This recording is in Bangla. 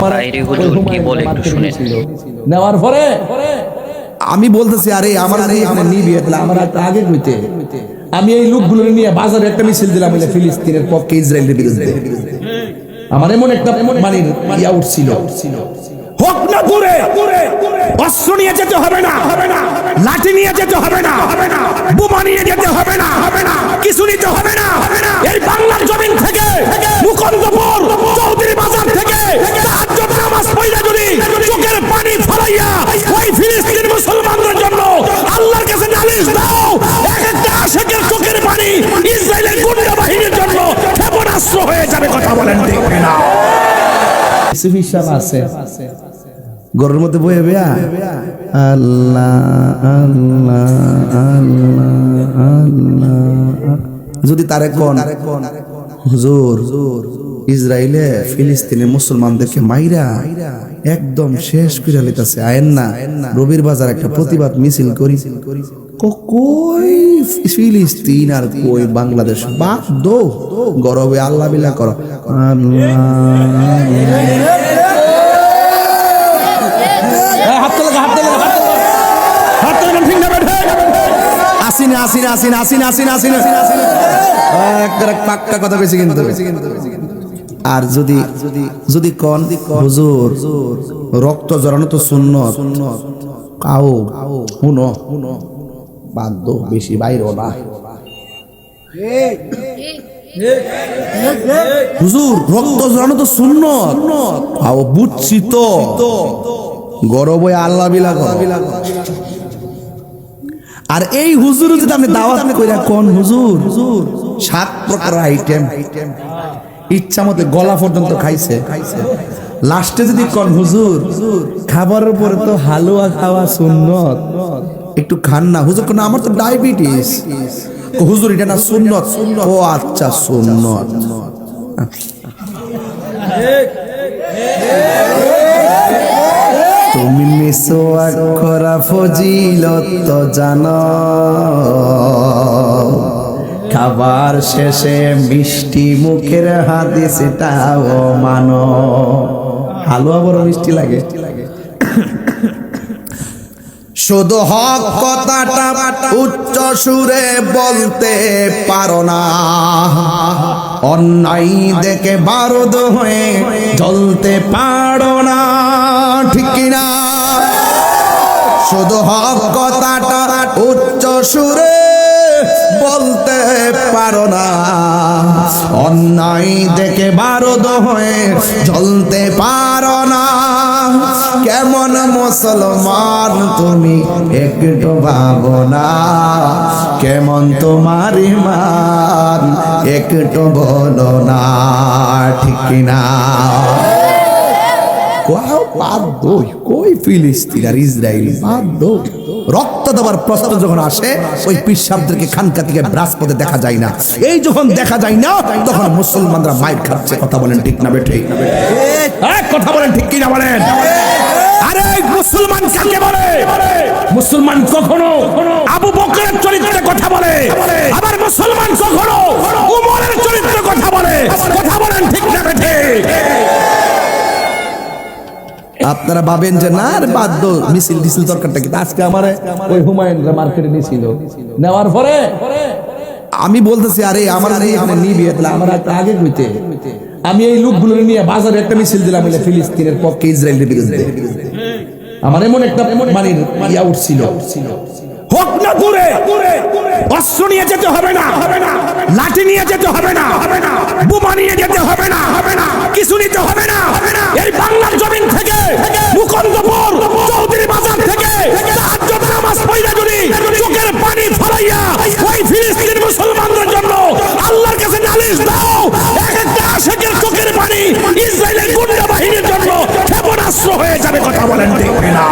বাইরে হুজুর কি বলে একটু শুনেন। নেওয়ার পরে আমি বলতেছি, আরে আমার নিবি আমার আগে কইতে, আমি এই লোকগুলো নিয়ে বাজারে একটা মিছিল দিলাম ফিলিস্তিনের পক্ষে, ইসরায়েলের বিরুদ্ধে। আমার এমন একটা মানে ইয়া উঠছিল, হোক না দূরে, অস্ত্র নিয়ে যেতে হবে না, লাঠি নিয়ে যেতে হবে না, বোমা নিয়ে যেতে হবে না, কিছু নিতে হবে না। এই বাংলার জমিন থেকে, মুকুন্দপুর চৌধুরী বাজার থেকে তাহাজ্জুদ নামাজ পড়া যদি চোখের পানি ফলাইয়া ওই ফিলিস্তিন মুসলমানদের জন্য আল্লাহর কাছে নালিশ দাও, এক একটা আশিকের চোখের পানি ইসরায়েলের গুন্ডা বাহিনীর জন্য ক্ষেপণাস্ত্র হয়ে যাবে। কথা বলেন ঠিক না? সুফিসাব আছে ঘরের মধ্যে বয়ে বেয়া আল্লাহ আল্লাহ আল্লাহ আল্লাহ, যদি তারে কোন হুজুর ইসরায়েলে ফিলিস্তিনের মুসলমানদেরকে মাইরা একদম শেষ করে লিতেছে, আয়েন না রবির বাজার একটা প্রতিবাদ মিছিল করি। কই ফিলিস্তিন আর কই বাংলাদেশ, বাদ দো গরবে আল্লাহ বিলা করো। পাক্কা কথা কইছি কিন্তু। আর যদি যদি কোন হুজুর রক্ত জড়ানো তো সুন্নত, কাও শুনো বাধ্য বেশি বাইরে না। হুজুর রক্ত জড়ানো তো সুন্নত, কাও বুঝছি তো গরব আল্লাহ বিলা করো। আর এই হুজুর যদি আপনি দাওয়াত কইরা কোন হুজুর 7 প্রকার আইটেম ইচ্ছা মতো গলা পর্যন্ত খাইছে, লাস্টে যদি কোন হুজুর খাবারের পরে তো হালুয়া খাওয়া সুন্নত, একটু খান না হুজুর, কোন আমার তো ডায়াবেটিস, হুজুর এটা না সুন্নত। ও আচ্ছা সুন্নত। তুমি মিসওয়াক করা ফজিলত তো জানো, খাবার শেষে মিষ্টি মুখের হাদিসটাও মানো। হালুয়া বড় মিষ্টি লাগে। শুধু হক কথাটা উচ্চ সুরে বলতে পারো না, অন্যায় দেখে বারুদ হয়ে জ্বলতে পারো না, ঠিক কিনা? শুধু হক কথাটা উচ্চ সুরে বলতে পারো না, অন্যায় দেখে বারুদ হয়ে জ্বলতে পারো না। কেমন মুসলমান তুমি একটু ভাবো না, কেমন তোমার ঈমান একটু বলো না, ঠিক কিনা? কই ফিলিস্তিন আর ইসরায়েল বাধ্য। রক্ত দেওয়ার প্রশ্ন যখন আসে ওই পিসাবদেরকে খানকা থেকে রাজপথে দেখা যায় না। এই যখন দেখা যায় না তখন মুসলমানরা মাইর খাচ্ছে। কথা বলেন ঠিক না বেঠে? কথা বলেন ঠিক কিনা বলেন? আরে মুসলমান কাকে বলে? মুসলমান কখনো আবু বকরের চরিত্রে কথা বলে, আবার মুসলমান কখনো উমরের চরিত্রে কথা বলে। কথা বলেন ঠিক না বেঠে? আপনারা ভাবেন যে না আর বাধ্য মিছিল মিছিল দরকারটা কি? আজকে আমার ওই হুমায়ুনরা মার্কেটে নিয়েছিল, নেওয়ার পরে আমি বলতেছি, আরে আমার নিবি আমার আগে কইতে, আমি এই লোকগুলো নিয়ে বাজারে একটা মিছিল দিলাম ফিলিস্তিনের পক্ষে, ইসরায়েলের বিরুদ্ধে। আমার এমন একটা মানে ইয়া উঠছিল, হোক না দূরে, অস্ত্র নিয়ে যেতে হবে না, লাঠি নিয়ে যেতে হবে না, বোমা নিয়ে যেতে হবে না, কিছু নিতে হবে না। এই বাংলার জমিন থেকে, মুকুন্দপুর চৌধুরী বাজার থেকে তাহাজ্জুদ নামাজ পড়া যদি চোখের পানি ফলাইয়া ওই ফিলিস্তিন মুসলমানদের জন্য আল্লাহর কাছে নালিশ দাও, এক একটা আশিকের চোখের পানি ইসরায়েলের গুন্ডা বাহিনীর জন্য ক্ষেপণাস্ত্র হয়ে যাবে। কথা বলেন ঠিক না?